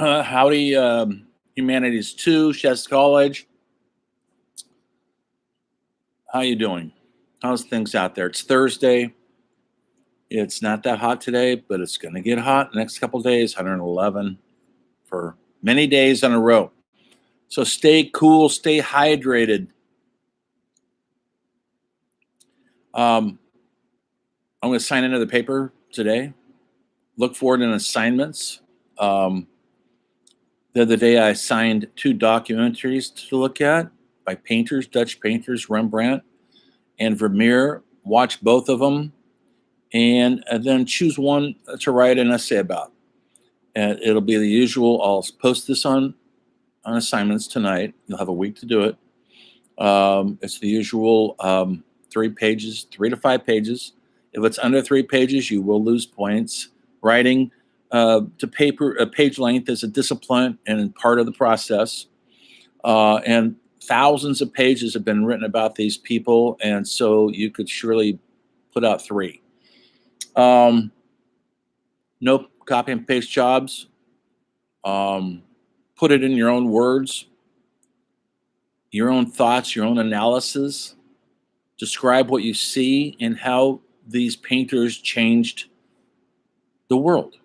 Howdy, Humanities 2, Chess College. How you doing? How's things out there? It's Thursday. It's not that hot today, but it's going to get hot the next couple of days, 111 for many days in a row. So stay cool, stay hydrated. I'm going to sign into the paper today. Look for it in assignments. The other day, I signed 2 documentaries to look at by painters, Dutch painters, Rembrandt and Vermeer. Watch both of them, and then choose one to write an essay about. And it'll be the usual. I'll post this on assignments tonight. You'll have a week to do it. It's the usual 3 pages, 3 to 5 pages. If it's under 3 pages, you will lose points. Writing to paper, page length is a discipline and part of the process. And thousands of pages have been written about these people, and so you could surely put out 3. No copy and paste jobs. Put it in your own words, your own thoughts, your own analysis. Describe what you see and how these painters changed the world.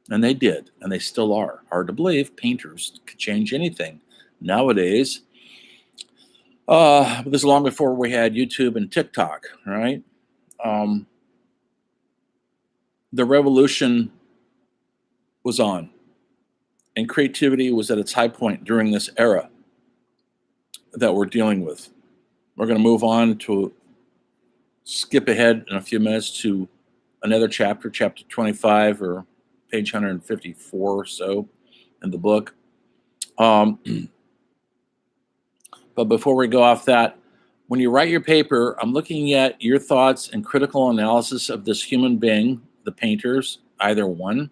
And they did, and they still are. Hard to believe painters could change anything nowadays. But this is long before we had YouTube and TikTok, right? The revolution was on, and creativity was at its high point during this era that we're dealing with. We're going to move on to skip ahead in a few minutes to another chapter, chapter 25 or page 154 or so in the book. But before we go off that, when you write your paper, I'm looking at your thoughts and critical analysis of this human being, the painters, either one,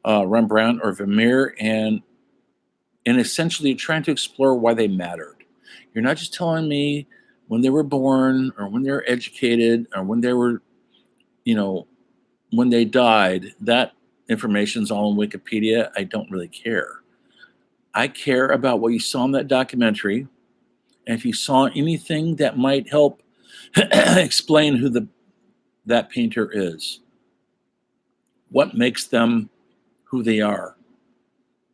Rembrandt or Vermeer, and essentially trying to explore why they mattered. You're not just telling me when they were born or when they were educated or when they were, when they died. That information's all on Wikipedia. I don't really care. I care about what you saw in that documentary. And if you saw anything that might help explain who that painter is, what makes them who they are.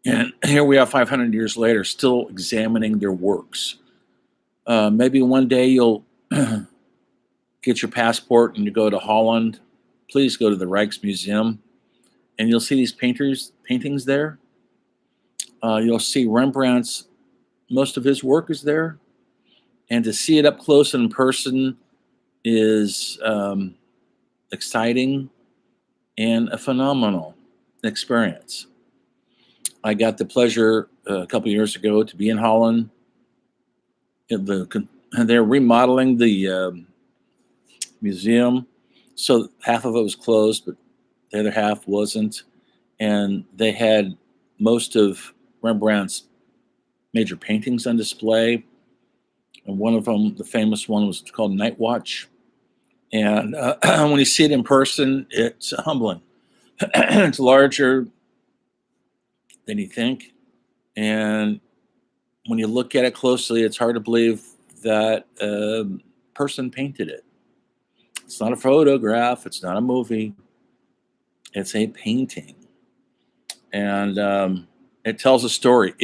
And here we are 500 years later, still examining their works. Maybe one day you'll get your passport and you go to Holland. Please go to the Rijksmuseum, and you'll see these paintings there. You'll see Rembrandt's, most of his work is there. And to see it up close and in person is exciting and a phenomenal experience. I got the pleasure a couple years ago to be in Holland. They're remodeling the museum, so half of it was closed, but the other half wasn't. And they had most of Rembrandt's major paintings on display. And one of them, the famous one, was called Night Watch. And when you see it in person, it's humbling. It's larger than you think. And when you look at it closely, it's hard to believe that a person painted it. It's not a photograph. It's not a movie. It's a painting. And it tells a story.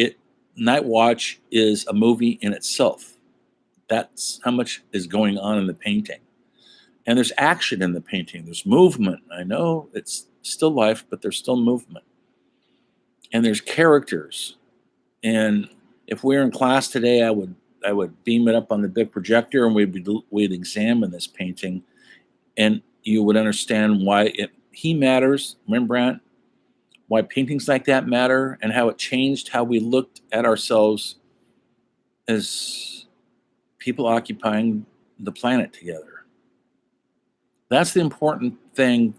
Night Watch is a movie in itself. That's how much is going on in the painting. And there's action in the painting. There's movement. I know it's still life, but there's still movement. And there's characters. And if we were in class today, I would beam it up on the big projector, and we'd examine this painting, and you would understand why he matters, Rembrandt, why paintings like that matter, and how it changed how we looked at ourselves as people occupying the planet together. That's the important thing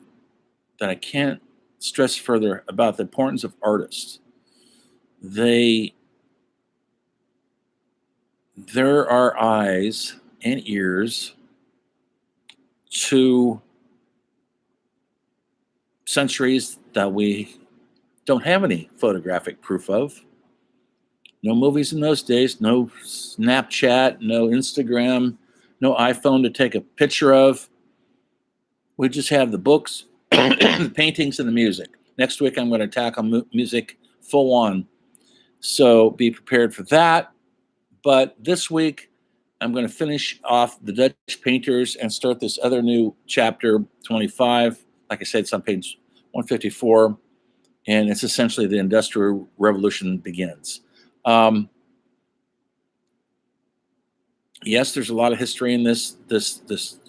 that I can't stress further about the importance of artists. There are eyes and ears to centuries that we don't have any photographic proof of. No movies in those days, no Snapchat, no Instagram, no iPhone to take a picture of. We just have the books, the paintings, and the music. Next week, I'm going to tackle music full on. So be prepared for that. But this week, I'm going to finish off the Dutch painters and start this other new chapter, 25. Like I said, it's on page 154. And it's essentially the Industrial Revolution begins. Yes, there's a lot of history in this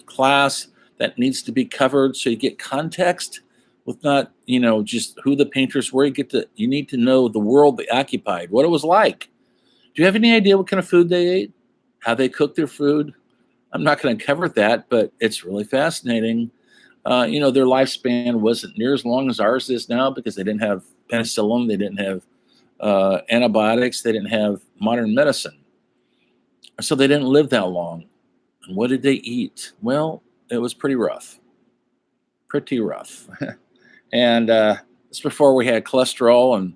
class that needs to be covered, so you get context with not just who the painters were. You need to know the world they occupied, what it was like. Do you have any idea what kind of food they ate, how they cooked their food? I'm not going to cover that, but it's really fascinating. Their lifespan wasn't near as long as ours is now because they didn't have penicillin, they didn't have antibiotics, they didn't have modern medicine. So they didn't live that long. And what did they eat? Well, it was pretty rough. Pretty rough. And it's before we had cholesterol and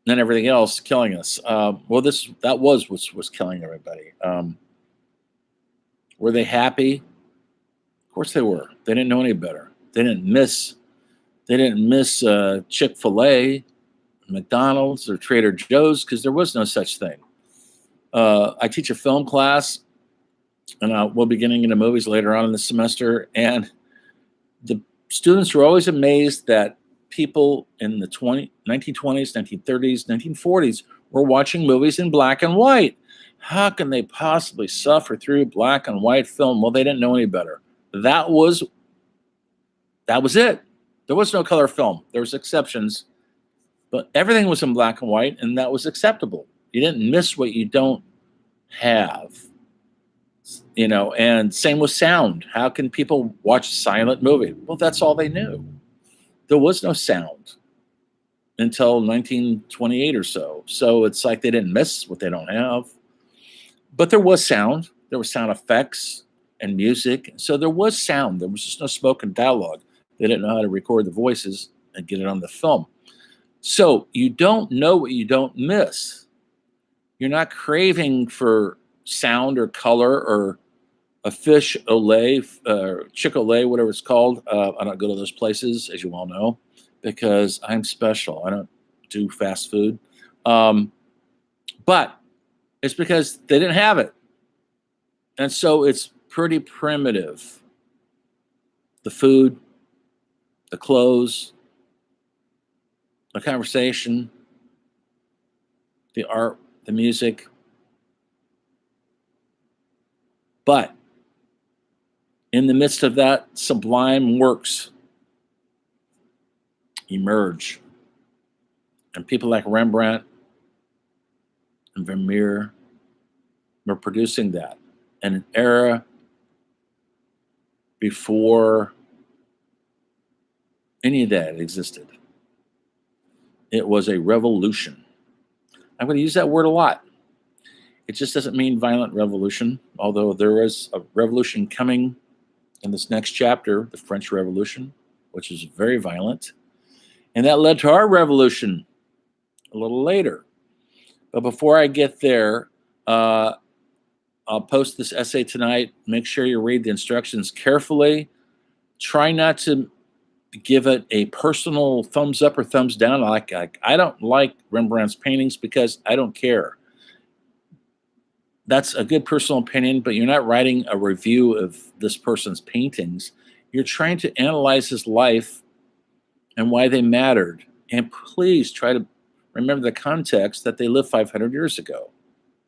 then everything else killing us. That was what was killing everybody. Were they happy? Of course they were. They didn't know any better. They didn't miss Chick-fil-A, McDonald's, or Trader Joe's because there was no such thing. I teach a film class, and we'll be getting into movies later on in the semester. And the students were always amazed that people in the 1920s, 1930s, 1940s were watching movies in black and white. How can they possibly suffer through black and white film? Well, they didn't know any better. That was it. There was no color film. There was exceptions, but everything was in black and white, and that was acceptable. You didn't miss what you don't have, and same with sound. How can people watch a silent movie? Well, that's all they knew. There was no sound until 1928 or so. So it's like they didn't miss what they don't have. But there was sound. There were sound effects and music. So there was sound. There was just no spoken dialogue. They didn't know how to record the voices and get it on the film. So you don't know what you don't miss. You're not craving for sound or color or a fish olay, Chick-fil-A, whatever it's called. I don't go to those places, as you all know, because I'm special. I don't do fast food. But it's because they didn't have it. And so it's pretty primitive. The food, the clothes, the conversation, the art, the music. But in the midst of that, sublime works emerge. And people like Rembrandt and Vermeer were producing that in an era before any of that existed. It was a revolution. I'm going to use that word a lot. It just doesn't mean violent revolution, although there is a revolution coming in this next chapter, the French Revolution, which is very violent. And that led to our revolution a little later. But before I get there, I'll post this essay tonight. Make sure you read the instructions carefully. Try not to give it a personal thumbs up or thumbs down. I don't like Rembrandt's paintings because I don't care. That's a good personal opinion, but you're not writing a review of this person's paintings. You're trying to analyze his life and why they mattered. And please try to remember the context that they lived 500 years ago.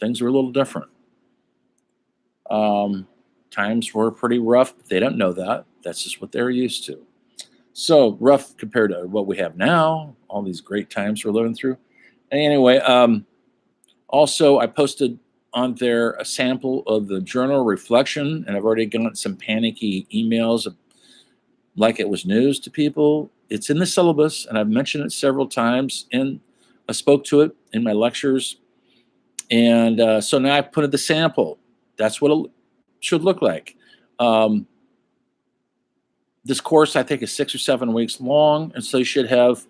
Things were a little different. Times were pretty rough, but they don't know that. That's just what they're used to. So rough compared to what we have now, all these great times we're living through. Anyway, also I posted on there a sample of the journal reflection, and I've already gotten some panicky emails like it was news to people. It's in the syllabus, and I've mentioned it several times, and I spoke to it in my lectures. And so now I've put in the sample. That's what it should look like. This course, I think, is 6 or 7 weeks long, and so you should have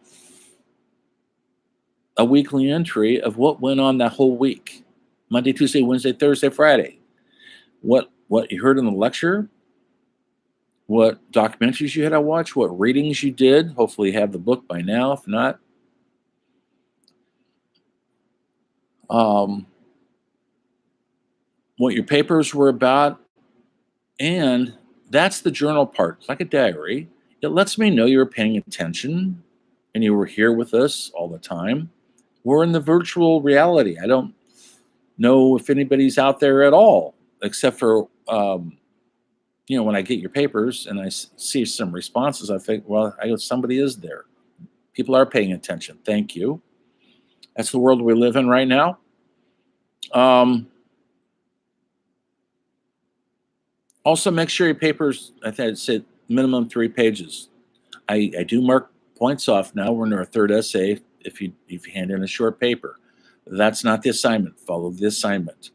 a weekly entry of what went on that whole week. Monday, Tuesday, Wednesday, Thursday, Friday. What you heard in the lecture, what documentaries you had to watch, what readings you did. Hopefully you have the book by now. If not, what your papers were about. And that's the journal part. It's like a diary. It lets me know you were paying attention and you were here with us all the time. We're in the virtual reality. I don't know if anybody's out there at all, except for, when I get your papers and I see some responses, I think, well, I guess somebody is there. People are paying attention. Thank you. That's the world we live in right now. Also, make sure your papers, I think it said minimum 3 pages. I do mark points off now. We're in our third essay if you hand in a short paper. That's not the assignment. Follow the assignment.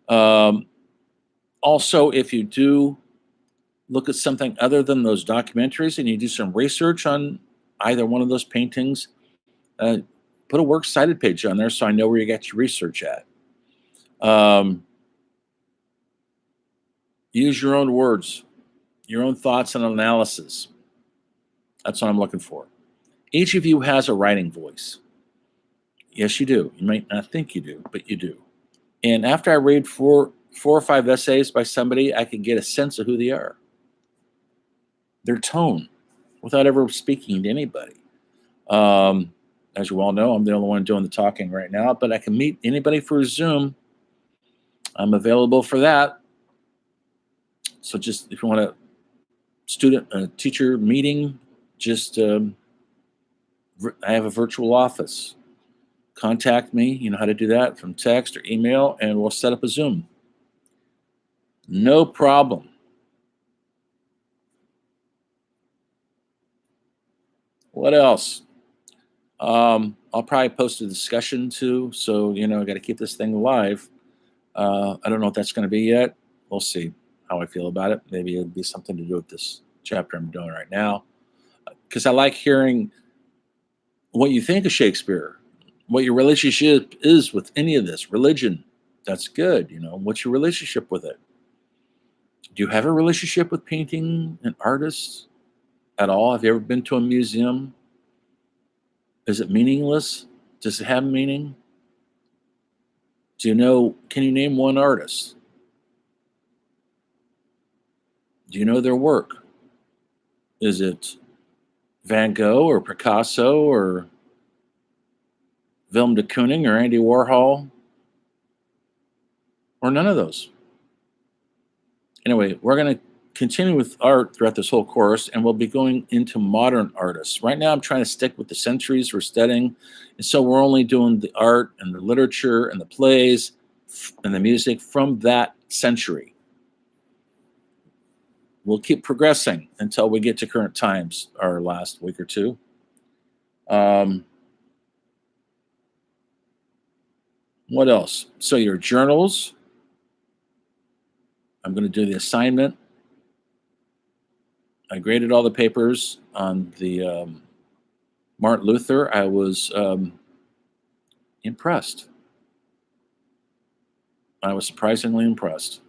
Also, if you do look at something other than those documentaries and you do some research on either one of those paintings, put a works cited page on there so I know where you got your research at. Use your own words, your own thoughts and analysis. That's what I'm looking for. Each of you has a writing voice. Yes, you do. You might not think you do, but you do. And after I read four or five essays by somebody, I can get a sense of who they are, their tone, without ever speaking to anybody. As you all know, I'm the only one doing the talking right now, but I can meet anybody for a Zoom. I'm available for that. So just if you want a teacher meeting, just I have a virtual office. Contact me. You know how to do that from text or email, and we'll set up a Zoom. No problem. What else? I'll probably post a discussion too. So, I got to keep this thing alive. I don't know what that's going to be yet. We'll see how I feel about it. Maybe it'll be something to do with this chapter I'm doing right now. Because I like hearing what you think of Shakespeare, what your relationship is with any of this. Religion, that's good. What's your relationship with it? Do you have a relationship with painting and artists at all? Have you ever been to a museum? Is it meaningless? Does it have meaning? Can you name one artist? Do you know their work? Is it Van Gogh or Picasso or Willem de Kooning or Andy Warhol? Or none of those? Anyway, we're going to continue with art throughout this whole course, and we'll be going into modern artists. Right now, I'm trying to stick with the centuries we're studying, and so we're only doing the art and the literature and the plays and the music from that century. We'll keep progressing until we get to current times, our last week or two. What else? So your journals. I'm going to do the assignment. I graded all the papers on the Martin Luther. I was impressed. I was surprisingly impressed.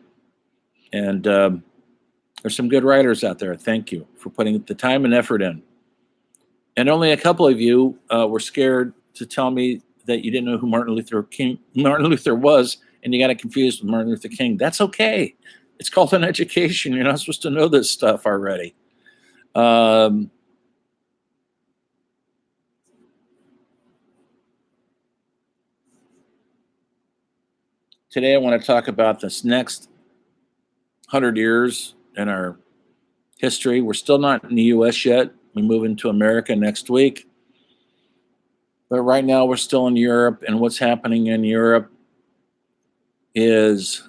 And there's some good writers out there. Thank you for putting the time and effort in. And only a couple of you were scared to tell me that you didn't know who Martin Luther was, and you got it confused with Martin Luther King. That's okay. It's called an education. You're not supposed to know this stuff already. Today I want to talk about this next 100 years in our history. We're still not in the U.S. yet. We move into America next week. But right now we're still in Europe, and what's happening in Europe is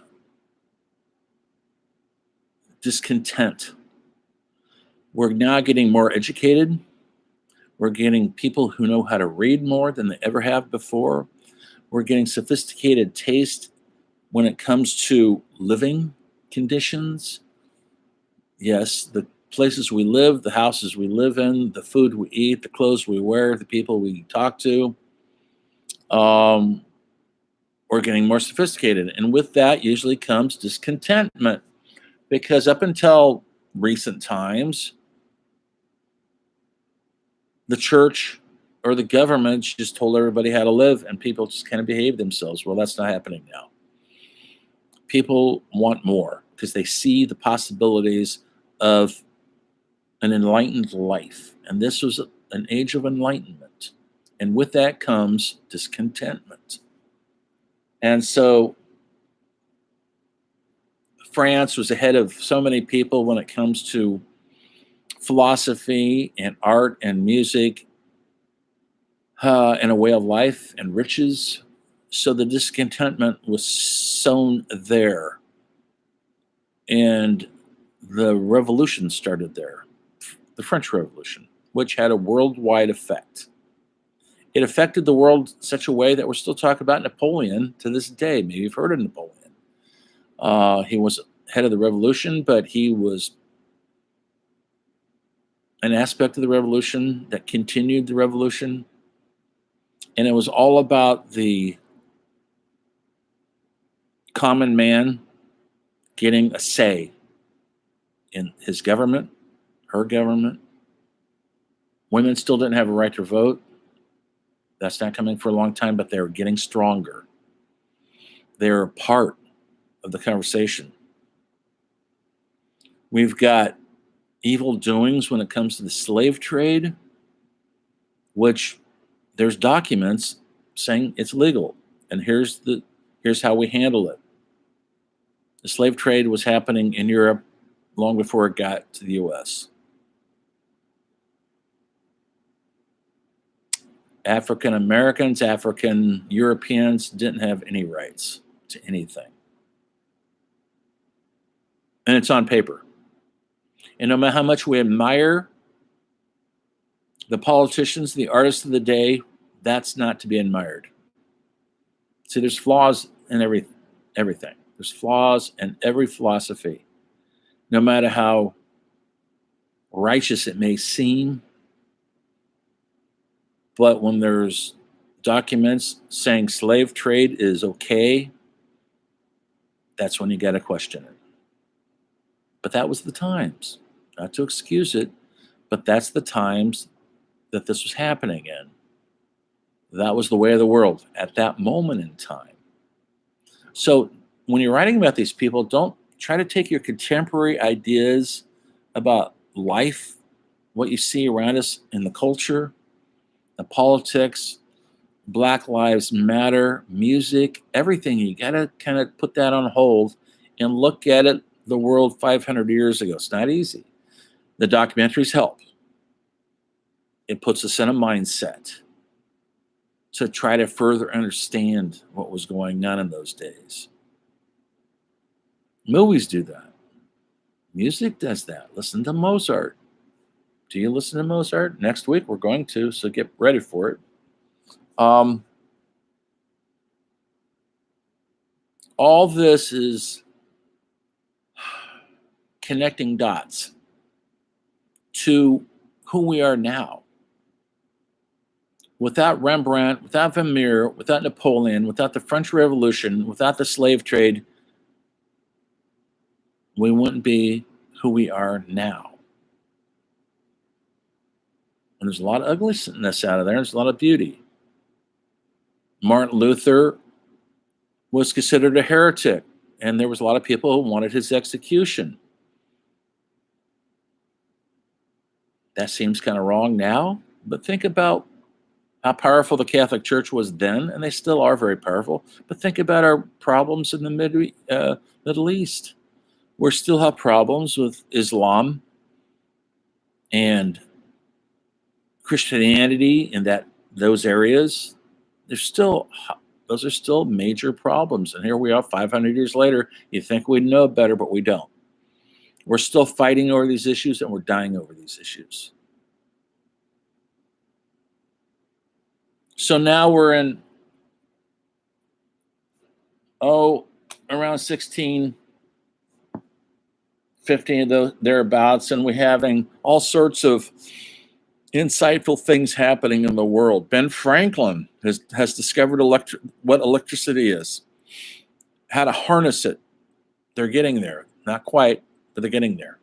discontent. We're now getting more educated. We're getting people who know how to read more than they ever have before. We're getting sophisticated taste when it comes to living conditions. Yes, the places we live, the houses we live in, the food we eat, the clothes we wear, the people we talk to. Um, we're getting more sophisticated. And with that usually comes discontentment, because up until recent times, the church or the government just told everybody how to live and people just kind of behave themselves. Well, that's not happening now. People want more because they see the possibilities of an enlightened life. And this was an age of enlightenment. And with that comes discontentment. And so France was ahead of so many people when it comes to philosophy and art and music and a way of life and riches. So the discontentment was sown there. And the revolution started there, the French Revolution, which had a worldwide effect. It affected the world in such a way that we're still talking about Napoleon to this day. Maybe you've heard of Napoleon. He was head of the revolution, but he was an aspect of the revolution that continued the revolution. And it was all about the common man getting a say in his government, her government. Women still didn't have a right to vote. That's not coming for a long time, but they're getting stronger. They're a part of the conversation. We've got evil doings when it comes to the slave trade, which there's documents saying it's legal, and here's how we handle it. The slave trade was happening in Europe long before it got to the US. African Americans, African Europeans didn't have any rights to anything. And it's on paper. And no matter how much we admire the politicians, the artists of the day, that's not to be admired. See, there's flaws in everything. There's flaws in every philosophy. No matter how righteous it may seem, but when there's documents saying slave trade is okay, that's when you got to question it. But that was the times. Not to excuse it, but that's the times that this was happening in. That was the way of the world at that moment in time. So when you're writing about these people, don't try to take your contemporary ideas about life, what you see around us in the culture, the politics, Black Lives Matter, music, everything. You got to kind of put that on hold and look at it, the world 500 years ago. It's not easy. The documentaries help. It puts us in a mindset to try to further understand what was going on in those days. Movies do that. Music does that. Listen to Mozart. Do you listen to Mozart? Next week we're going to, so get ready for it. All this is connecting dots to who we are now. Without Rembrandt, without Vermeer, without Napoleon, without the French Revolution, without the slave trade, we wouldn't be who we are now. And there's a lot of ugliness out of there. There's a lot of beauty. Martin Luther was considered a heretic, and there was a lot of people who wanted his execution. That seems kind of wrong now, but think about how powerful the Catholic Church was then, and they still are very powerful. But think about our problems in the Middle East. We still have problems with Islam and Christianity in those areas. Those are still major problems. And here we are 500 years later. You think we'd know better, but we don't. We're still fighting over these issues, and we're dying over these issues. So now we're in, around 16, 15 of those thereabouts, and we're having all sorts of insightful things happening in the world. Ben Franklin has discovered what electricity is, how to harness it. They're getting there. Not quite, but they're getting there.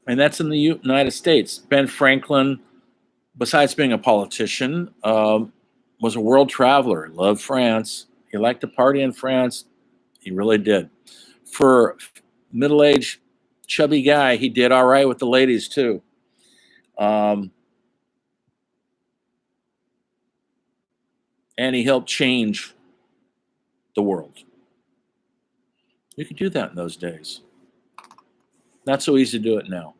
And that's in the United States. Ben Franklin, besides being a politician, was a world traveler. He loved France. He liked to party in France. He really did. For middle-aged, chubby guy, he did all right with the ladies too. And he helped change the world. You could do that in those days. Not so easy to do it now.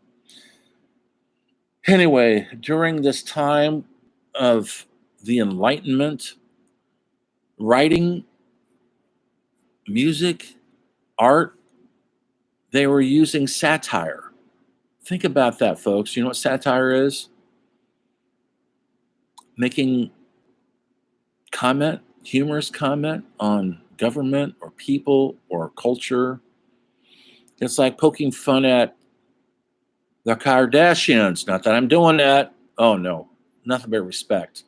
Anyway, during this time of the Enlightenment, writing, music, art, they were using satire. Think about that, folks. You know what satire is? Making comment, humorous comment on government or people or culture. It's like poking fun at the Kardashians. Not that I'm doing that. Oh, no. Nothing but respect.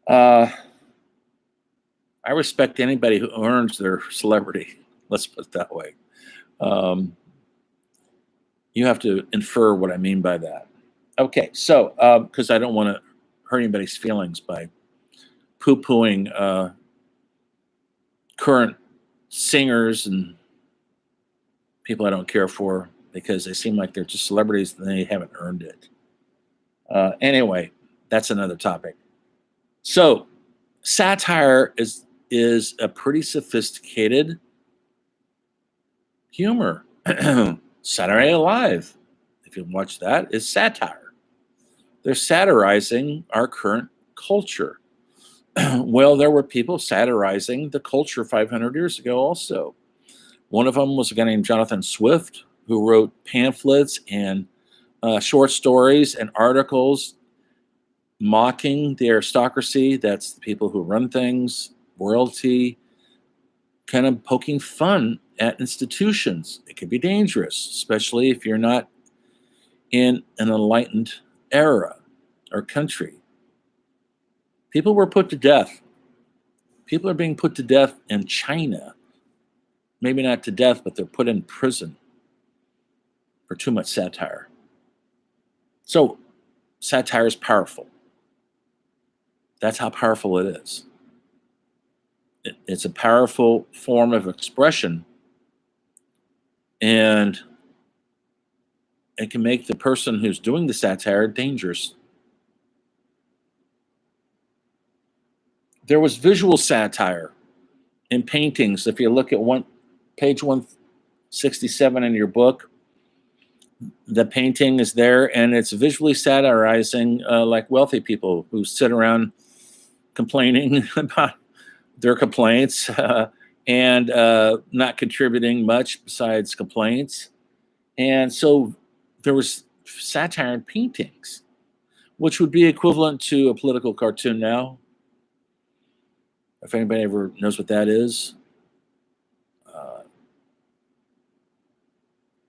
I respect anybody who earns their celebrity. Let's put it that way. You have to infer what I mean by that. Okay, so because I don't want to hurt anybody's feelings by poo-pooing current singers and people I don't care for because they seem like they're just celebrities and they haven't earned it. Anyway, that's another topic. So satire is a pretty sophisticated humor. Saturday Night Live, if you watch that, is satire. They're satirizing our current culture. Well, there were people satirizing the culture 500 years ago also. One of them was a guy named Jonathan Swift, who wrote pamphlets and short stories and articles mocking the aristocracy. That's the people who run things, royalty, kind of poking fun at institutions. It can be dangerous, especially if you're not in an enlightened era or country. People were put to death. People are being put to death in China. Maybe not to death, but they're put in prison for too much satire. So satire is powerful. That's how powerful it is. It's a powerful form of expression, and it can make the person who's doing the satire dangerous. There was visual satire in paintings. If you look at page 167 in your book, the painting is there, and it's visually satirizing like wealthy people who sit around complaining about their complaints and not contributing much besides complaints. And so there was satire in paintings, which would be equivalent to a political cartoon now. If anybody ever knows what that is.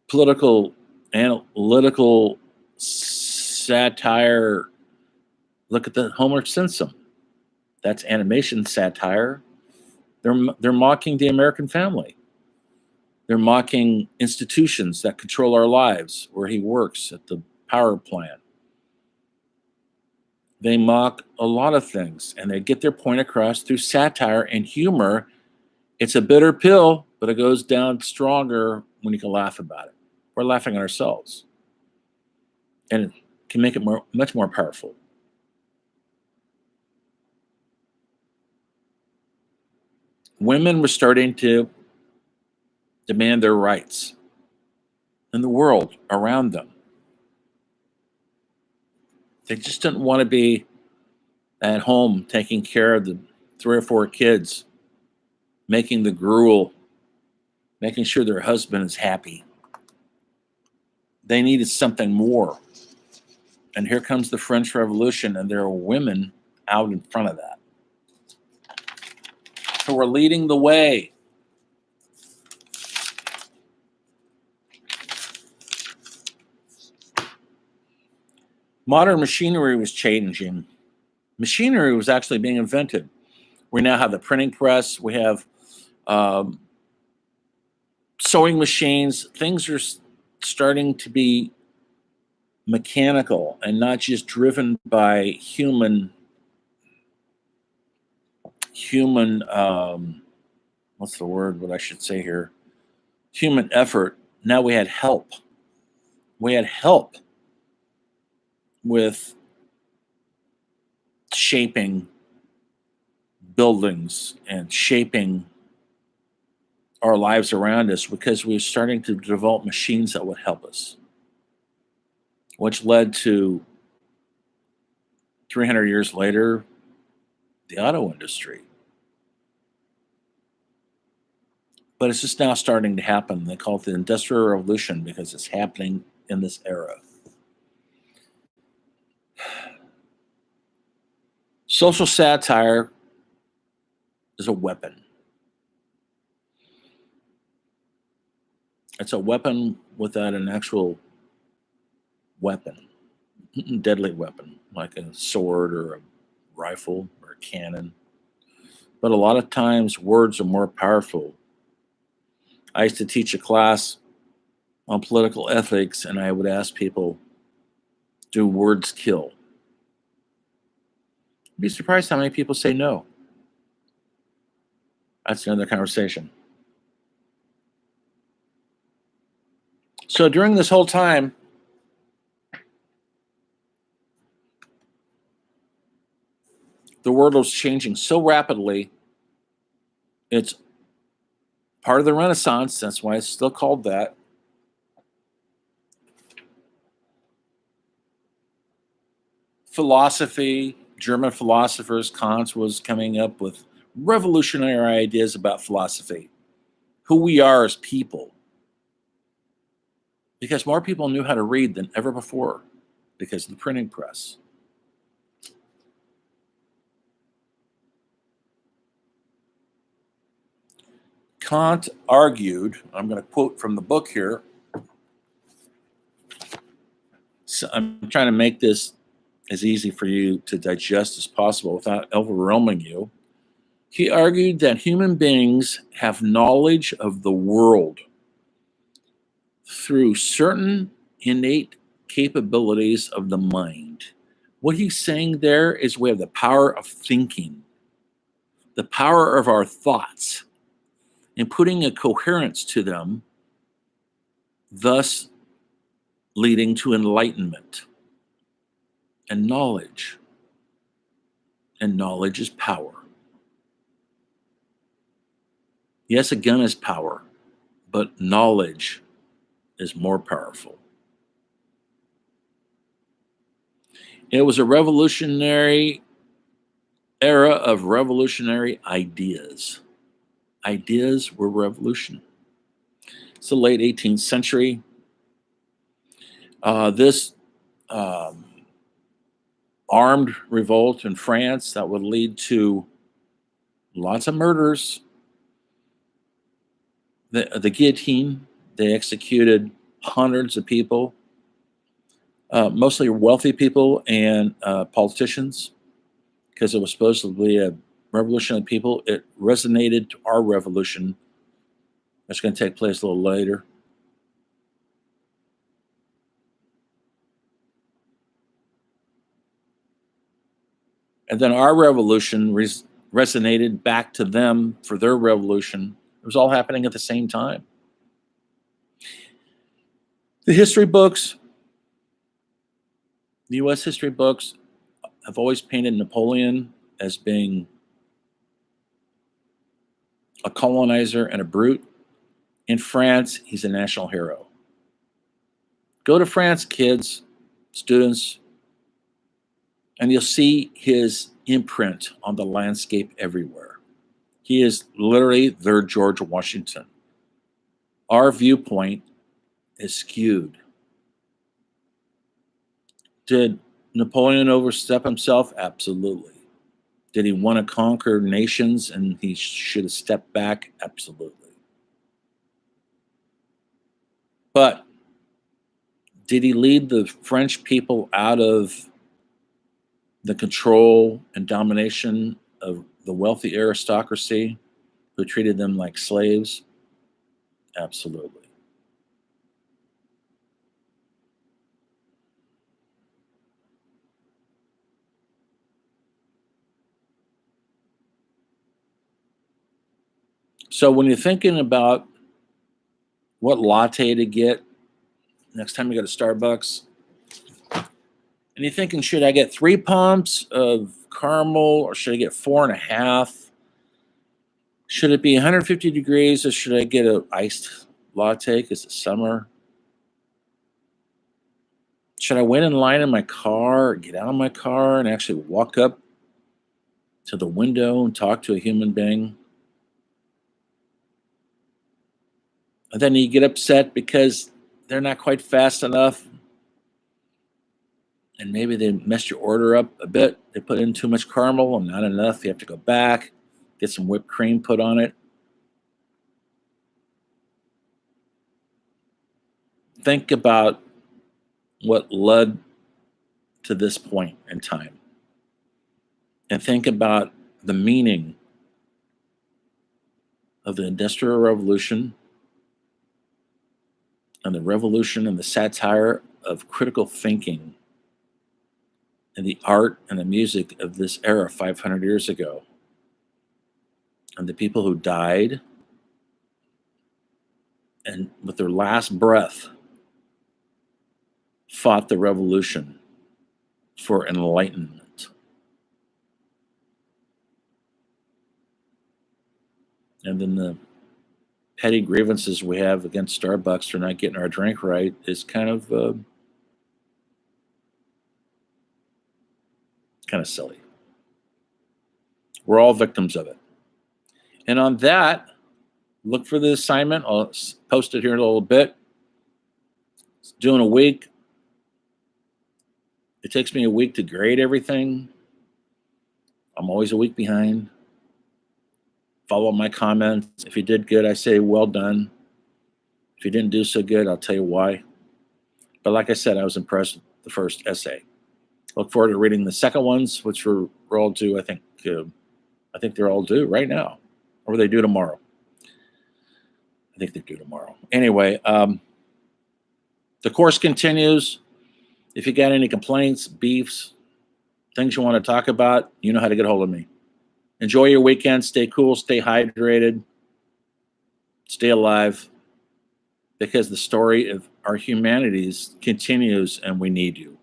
Political analytical satire. Look at the Homer Simpson. That's animation satire. They're mocking the American family. They're mocking institutions that control our lives, where he works at the power plant. They mock a lot of things, and they get their point across through satire and humor. It's a bitter pill, but it goes down stronger when you can laugh about it. We're laughing at ourselves, and it can make it much more powerful. Women were starting to demand their rights in the world around them. They just didn't want to be at home taking care of the 3 or 4 kids, making the gruel, making sure their husband is happy. They needed something more. And here comes the French Revolution, and there are women out in front of that. So we're leading the way. Modern machinery was changing. Machinery was actually being invented. We now have the printing press. We have um, sewing machines. Things are starting to be mechanical and not just driven by human what's the word, what I should say here, human effort. Now we had help. We had help with shaping buildings and shaping our lives around us because we were starting to develop machines that would help us, which led to 300 years later the auto industry. But it's just now starting to happen. They call it the Industrial Revolution because it's happening in this era. Social satire is a weapon. It's a weapon without an actual weapon, deadly weapon, like a sword or a rifle or a cannon. But a lot of times, words are more powerful. I used to teach a class on political ethics, and I would ask people, do words kill? You'd be surprised how many people say no. That's another conversation. So during this whole time, the world was changing so rapidly. It's part of the Renaissance. That's why it's still called that. Philosophy, German philosophers, Kant was coming up with revolutionary ideas about philosophy, who we are as people, because more people knew how to read than ever before because of the printing press. Kant argued, I'm going to quote from the book here. So I'm trying to make this as easy for you to digest as possible without overwhelming you. He argued that human beings have knowledge of the world through certain innate capabilities of the mind. What he's saying there is we have the power of thinking, the power of our thoughts, and putting a coherence to them, thus leading to enlightenment and knowledge. And knowledge is power. Yes, a gun is power, but knowledge is more powerful. It was a revolutionary era of revolutionary ideas. Ideas were revolution. It's the late 18th century. This armed revolt in France that would lead to lots of murders. The guillotine, they executed hundreds of people, mostly wealthy people and politicians, because it was supposedly a revolution of people. It resonated to our revolution that's going to take place a little later. And then our revolution resonated back to them for their revolution. It was all happening at the same time. The history books, the US history books, have always painted Napoleon as being a colonizer and a brute. In France, he's a national hero. Go to France, kids, students, and you'll see his imprint on the landscape everywhere. He is literally their George Washington. Our viewpoint is skewed. Did Napoleon overstep himself? Absolutely. Did he want to conquer nations and he should have stepped back? Absolutely. But Did he lead the French people out of the control and domination of the wealthy aristocracy who treated them like slaves? Absolutely. So when you're thinking about what latte to get next time you go to Starbucks, and you're thinking, should I get 3 pumps of caramel or should I get 4.5? Should it be 150 degrees or should I get an iced latte because it's summer? Should I wait in line in my car or get out of my car and actually walk up to the window and talk to a human being? And then you get upset because they're not quite fast enough and maybe they messed your order up a bit. They put in too much caramel and not enough. You have to go back, get some whipped cream put on it. Think about what led to this point in time and think about the meaning of the Industrial Revolution and the revolution and the satire of critical thinking and the art and the music of this era 500 years ago. And the people who died and with their last breath fought the revolution for enlightenment. And then the petty grievances we have against Starbucks for not getting our drink right is kind of silly. We're all victims of it. And on that, look for the assignment. I'll post it here in a little bit. It's doing a week. It takes me a week to grade everything. I'm always a week behind. Follow up my comments. If you did good, I say well done. If you didn't do so good, I'll tell you why. But like I said, I was impressed with the first essay. Look forward to reading the second ones, which we're all due. I think they're all due right now, or they due tomorrow. I think they're due tomorrow. Anyway, the course continues. If you got any complaints, beefs, things you want to talk about, you know how to get a hold of me. Enjoy your weekend. Stay cool. Stay hydrated. Stay alive. Because the story of our humanities continues and we need you.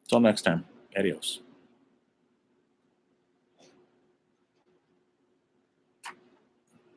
Until next time, adios.